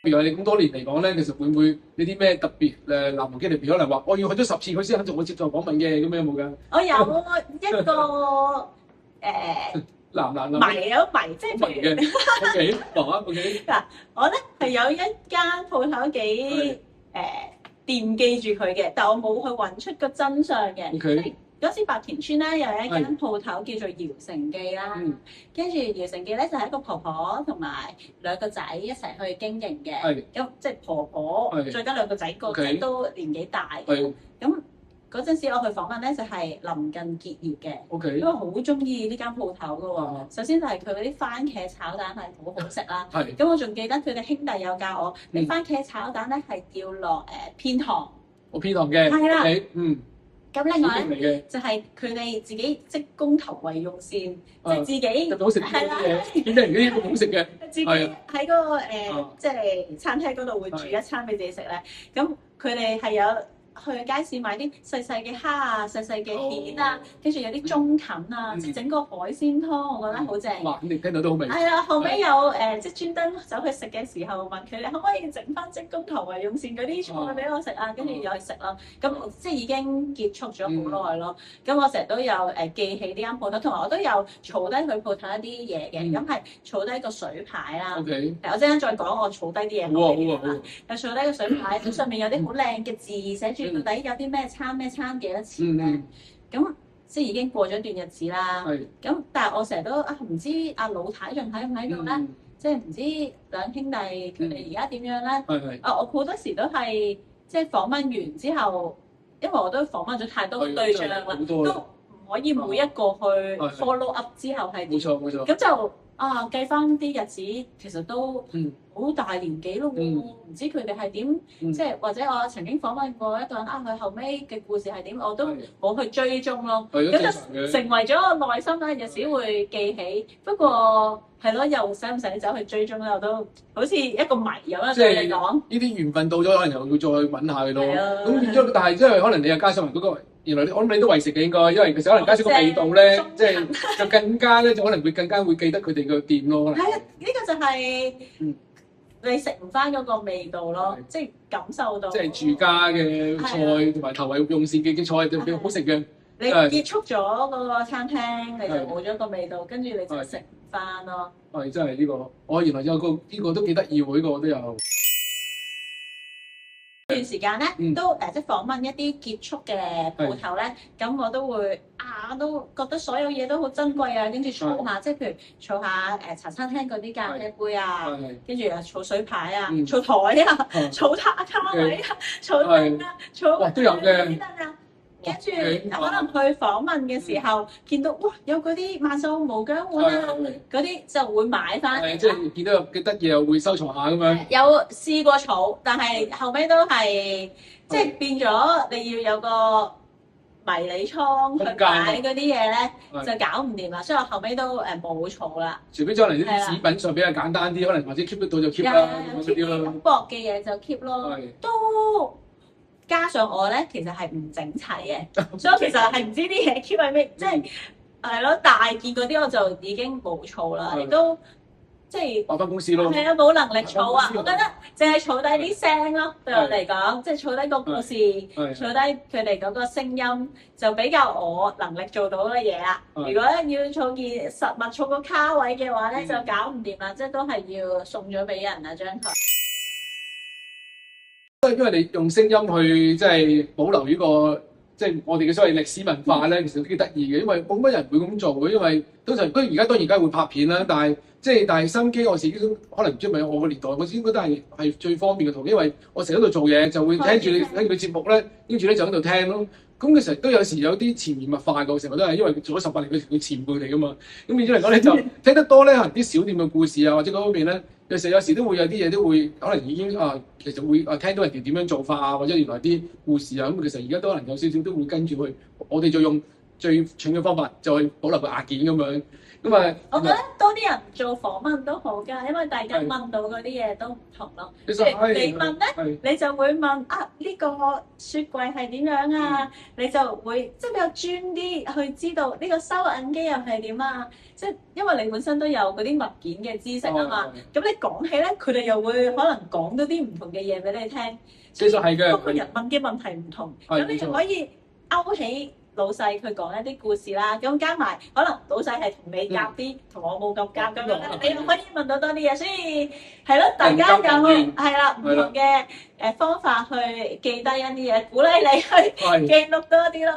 譬如話你咁多年嚟講咧，其實會唔會有啲咩特別難忘經歷？譬如可能話我要去咗10次佢先肯做我接受訪問嘅，咁樣有冇㗎？我有一個難迷啊迷，即係迷嘅，OK，講啊 OK。嗱，我咧係有一間鋪頭幾惦記住佢嘅，但我冇去揾出個真相嘅。 OK。嗰時白田村咧有一間鋪頭叫做堯城記啦，跟住堯城記咧就係一個婆婆同埋2個仔一齊去經營嘅，咁即係婆婆再加2個仔，個仔都年紀大嘅。咁嗰陣時我去訪問咧就係臨近結業嘅，因為好中意呢間鋪頭嘅喎。首先就係佢嗰啲番茄炒蛋係好好食啦，咁我仲記得佢哋兄弟有教我，你番茄炒蛋咧係要落偏糖，偏糖嘅，係啦，咁另外咧就係佢哋自己即公投為用膳，即係自己好食啲嘢，點解而家好食嘅？自己喺嗰個即係餐廳嗰度會煮一餐俾自己食咧。咁佢哋係有去街市買啲細細嘅蝦啊、細細嘅蜆啊，跟住有啲中芹啊，即係整個海鮮湯，我覺得好正。哇！咁你聽到都好味。係啊，後尾有即係專登走去食嘅時候問佢哋可唔可以整翻即公投為用膳嗰啲菜俾我食啊？跟住又去食咯。咁即係已經結束咗好耐咯。咁我成日都有記起呢間鋪頭，同埋我都有儲低佢鋪頭一啲嘢嘅。咁係儲低個水牌啦。OK。我陣間再講我儲低啲嘢。好啊。有儲低個水牌，咁上面有啲好靚嘅字，寫住到底有啲咩餐幾多錢嘅。咁即係已經過咗一段日子啦。咁但係我成日都唔知阿老太仲喺唔喺度咧？即係唔知兩兄弟佢哋而家點樣咧？我好多時都係即係訪問完之後，因為我都訪問咗太多對象啦，都唔可以每一個去 follow up 之後係點。冇錯。咁就計翻啲日子，其實都好大年紀咯喎，唔知佢哋係點，即係或者我曾經訪問過一個人佢後尾嘅故事係點，我都冇去追蹤咯。咁就成為咗我內心咧，有時會記起。不過係咯，又使唔使走去追蹤咧？我都好似一個謎咁樣對你講。呢啲緣分到咗，可能又要再去揾下佢咯。咁變咗，但係即係可能你又加上埋嗰個。原來我諗你都為食嘅應該，因為其實可能加上個味道咧，即係就更加咧，就可能會更加會記得佢哋個店咯。係啊，呢個就係你食唔翻嗰個味道咯，即係感受到。即係住家嘅菜同埋投為用膳嘅菜就比較好食嘅。你結束咗嗰個餐廳，你就冇咗個味道，跟住你就食唔翻咯。係真係呢個，我原來有個呢個都幾得意喎，呢個我都有。段時間咧都即係訪問一啲結束嘅鋪頭咧，咁我都會都覺得所有嘢都好珍貴啊，跟住儲下，即係譬如儲下茶餐廳嗰啲咖啡杯啊，跟住儲水牌啊，儲台啊，儲卡位啊，儲燈啊，儲都有嘅。跟住可能去訪問嘅時候，見到哇有嗰啲萬壽無疆碗啊，嗰啲就會買翻。即係見到有幾得意又會收藏下咁樣。有試過儲，但係後尾都係即係變咗，你要有個迷你倉去擺嗰啲嘢咧，就搞唔掂啦。所以我後尾都冇儲啦。除非將嚟啲紙品上比較簡單啲，可能或者 keep 得到就 keep 啦，嗰啲咯。薄嘅嘢就 keep 咯，都。加上我咧，其實係唔整齊嘅，所以我其實係唔知啲嘢 keep 喺咩，即係咯大件嗰啲我就已經冇儲啦，亦都即係擺翻公司咯。係啊，冇能力儲啊！我覺得淨係儲低啲聲咯，對我嚟講，即係儲低個故事，儲低佢哋嗰個聲音，就比較我能力做到嘅嘢啦。如果要儲件實物、儲個卡位嘅話咧，就搞唔掂啦，即係都係要送咗俾人啊張台。因為你用聲音去即係保留呢個即係我哋嘅所謂歷史文化咧，其實都幾得意嘅。因為冇乜人會咁做嘅，因為通常而家當然會拍片啦，但係收音機我自己都可能唔知係咪我個年代，我先覺得係最方便嘅途徑，因為我成日喺度做嘢就會聽住你節目咧，跟住咧就喺度聽咯。咁其實都有時有啲潛移默化嘅，成日都係因為做咗18年，佢潛過嚟噶嘛。咁變咗嚟講咧，就聽得多咧，可能啲小店嘅故事啊，或者嗰方面咧，有時都會有啲嘢都會可能已經其實會聽到人哋點樣做法啊，或者原來啲故事啊，咁其實而家都可能有少少都會跟住去。我哋就用最蠢嘅方法，就去保留個硬件咁樣。咁啊，我覺得多啲人做訪問都好㗎，因為大家問到嗰啲嘢都唔同咯。其實你問咧，你就會問呢個雪櫃係點樣啊？你就會即係比較專啲去知道呢個收銀機又係點啊？即係因為你本身都有嗰啲物件嘅知識啊嘛。咁你講起咧，佢哋又會可能講到啲唔同嘅嘢俾你聽。其實係嘅，個個人問嘅問題唔同，咁你就可以勾起老細佢講一啲故事啦。咁加埋可能老細係同你夾啲，同我冇咁夾咁樣，你又可以問到多啲嘢。所以係咯，大家有係啦唔同嘅方法去記低一啲嘢，鼓勵你去記錄多啲咯。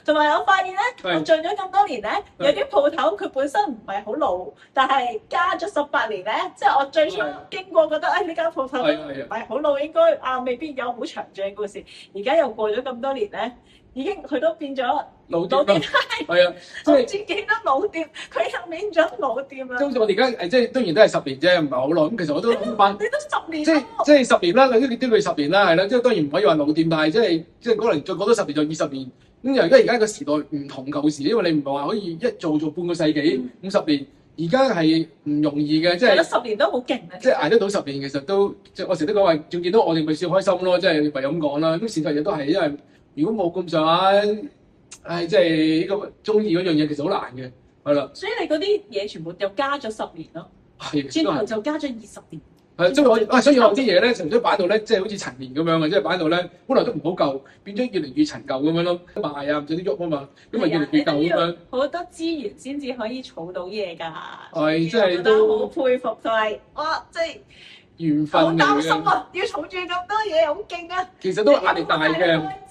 同埋我發現咧，我做咗咁多年咧，有啲鋪頭佢本身唔係好老，但係加咗18年咧，即係我最初經過覺得，呢間鋪頭唔係好老，應該未必有好詳盡嘅故事。而家又過咗咁多年咧，已經佢都變咗老店，係啊，即係自己都老店，佢又變咗老店啦。即好似我哋而家即係當然都係10年啫，唔係好耐。咁其實我都諗翻，你都10年，即係10年啦，你都叫10年啦，係啦。即係當然唔可以話老店，但係即係可能再過多10年就20年。咁又因為而家個時代唔同舊時，因為你唔係話可以一做半個世紀、50年，而家係唔容易嘅，即係10年都好勁啊！即係捱得到10年，其實都即係我成日都講話，仲見到我哋咪笑開心咯，即係唯有咁講啦。咁事實亦都係因為如果冇咁上下，即係呢個中意嗰樣嘢，其實好難嘅，係啦。所以你嗰啲嘢全部又加咗10年咯，轉頭就加咗20年。所以我啲嘢咧，成日都擺到咧，即係好似陳年咁樣嘅，即係擺到咧，本來都唔好舊，變咗越嚟越陳舊咁樣咯。賣啊，唔使啲喐啊嘛，咁咪越嚟越舊咁樣。好多資源先至可以儲到嘢㗎。係，即係都好佩服同埋，哇！即係緣分嚟嘅。好擔心啊，要儲住咁多嘢，好勁啊！其實都壓力大嘅。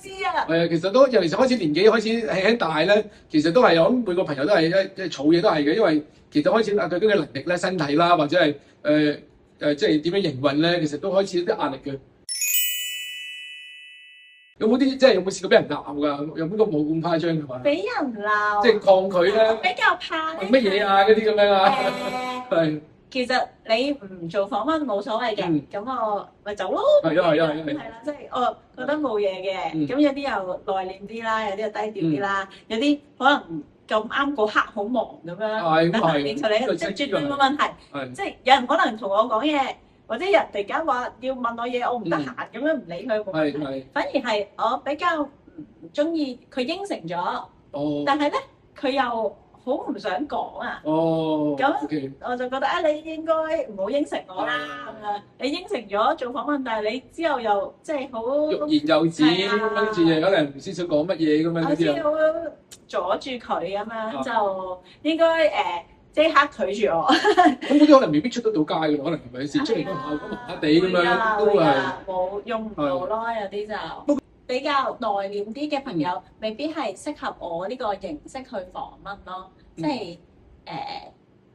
知啊。係啊，其實都尤其是開始年紀開始輕輕大咧，其實都係我諗每個朋友都係即係儲嘢都係嘅，因為其實開始佢嘅能力咧、身體啦，或者係即係點樣營運咧，其實都開始有啲壓力嘅。有冇啲即係有冇試過俾人鬧㗎？有冇個冇咁誇張嘅話？俾人鬧。即係抗拒咧。比較怕。乜嘢啊？嗰啲咁樣啊？係。其實你唔做訪問冇所謂嘅，咁我咪走咯。係啊，即係我覺得冇嘢嘅。咁有啲又內斂啲啦，有啲又低調啲啦，有啲可能咁啱嗰刻好忙咁樣，等下面就你即係絕對冇問題。即係有人可能同我講嘢，或者人突然間話要問我嘢，我唔得閒咁樣唔理佢冇問題。反而係我比較唔中意佢應承咗，但係咧佢又好唔想講啊！咁我就覺得你應該唔好應承我啦。你應承咗做訪問，但係你之後又即係好欲言又止，跟住又可能唔知想講乜嘢咁樣。好似好阻住佢咁樣，就應該即刻拒絕我。咁嗰啲可能未必出得到街嘅，可能係咪先？出嚟都麻麻地咁樣，都係冇用唔到咯。有啲就比較內斂啲嘅朋友，未必係適合我呢個形式去訪問咯。即係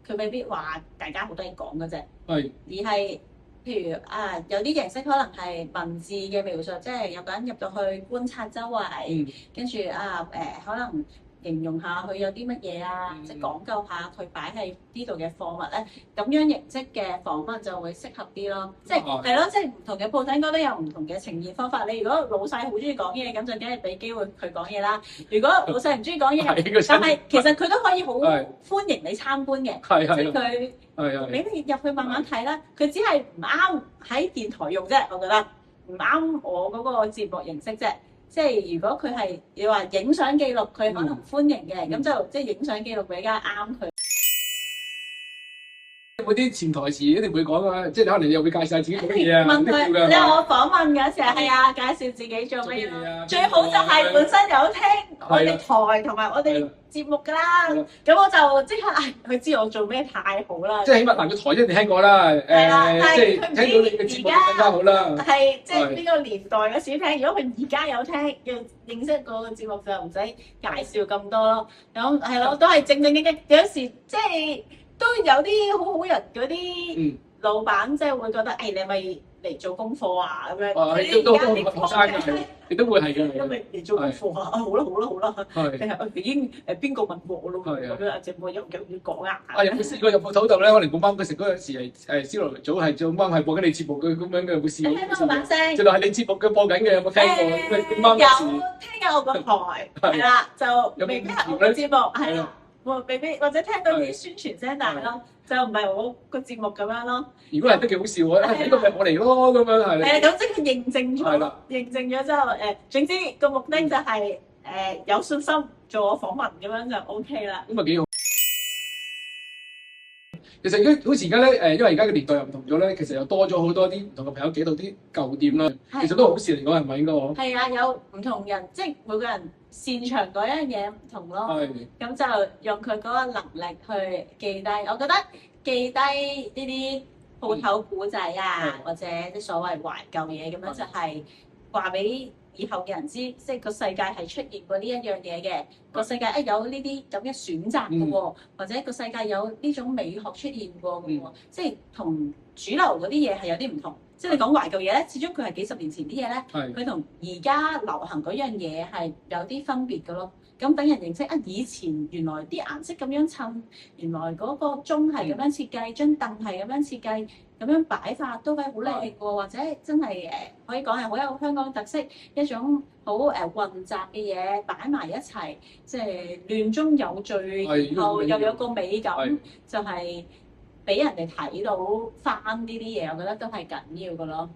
佢未必話大家好多嘢講嘅啫，而係譬如有啲形式可能係文字嘅描述，即係有個人入到去觀察周圍，跟住可能形容下佢有啲乜嘢啊，即係講究下佢擺喺呢度嘅貨物咧，咁樣形式嘅訪問就會適合啲咯。即係係咯，即係唔同嘅鋪頭應該都有唔同嘅呈現方法。你如果老細好中意講嘢，咁就梗係俾機會佢講嘢啦。如果老細唔中意講嘢，但係其實佢都可以好歡迎你參觀嘅，即係佢俾你入去慢慢睇啦。佢只係唔啱喺電台用啫，我覺得唔啱我嗰個節目形式啫。即係如果佢係你話影相記錄，佢可能歡迎嘅，咁就即係影相記錄比較啱佢。有冇啲潛台詞一定會講啊？即係可能你又會介紹下自己做乜嘢啊？問佢，你話我訪問嗰時係介紹自己做乜嘢？最好就係本身有聽我哋台同埋我哋節目㗎啦。咁我就即刻佢知我做咩太好啦。即係起碼個台一定聽過啦。即係聽到你嘅節目更加好啦。係即係呢個年代嘅小聽，如果佢而家有聽，要認識個節目就唔使介紹咁多咯。咁係咯，都係正正經經。有時即係。都有啲好好人嗰啲老闆，即係會覺得，你咪嚟做功課啊咁樣。哇！都學生嘅，你都會係嘅。因為嚟做功課啊，好啦，係。定係已經邊個問我咯？咁樣隻冇有要講啊？有冇試過入鋪頭度咧？可能咁啱佢食嗰陣時係燒來早係咁啱係播緊你節目嘅咁樣嘅，有冇試過？聽到我把聲，就係你節目嘅播緊嘅，有冇聽過？咁啱有聽緊我個台，係啦，就未必係我個節目，係啦，未必或者聽到啲宣傳聲大咯，就唔係我個節目咁樣咯。如果係都幾好笑喎，呢個咪我嚟咯咁樣係。係咁即係認證咗，認證咗之後總之個目的就係有信心做我訪問咁樣就 OK 啦。咁咪幾好。其實好似而家咧，因為而家嘅年代又唔同咗咧，其實又多咗好多啲唔同嘅朋友記到啲舊店啦。其實都好事嚟講，係咪應該我？係啊，有唔同人，即係每個人擅長嗰樣嘢唔同咯。係。咁就用佢嗰個能力去記低。我覺得記低呢啲鋪頭古仔啊，或者啲所謂懷舊嘢咁樣，就係話俾以後嘅人知，即係個世界係出現過呢一樣嘢嘅，個世界有呢啲咁嘅選擇嘅喎，或者個世界有呢種美學出現過嘅喎，即係同主流嗰啲嘢係有啲唔同。即係你講懷舊嘢咧，始終佢係幾十年前啲嘢咧，佢同而家流行嗰樣嘢係有啲分別嘅咯。咁等人認識以前原來啲顏色咁樣襯，原來嗰個鐘係咁樣設計，張凳係咁樣設計，咁樣擺法都係好靚嘅喎，或者真係可以講係好有香港特色一種好混雜嘅嘢擺埋一齊，即係亂中有序，然後又有個美感，就係俾人哋睇到翻呢啲嘢，我覺得都係緊要嘅咯。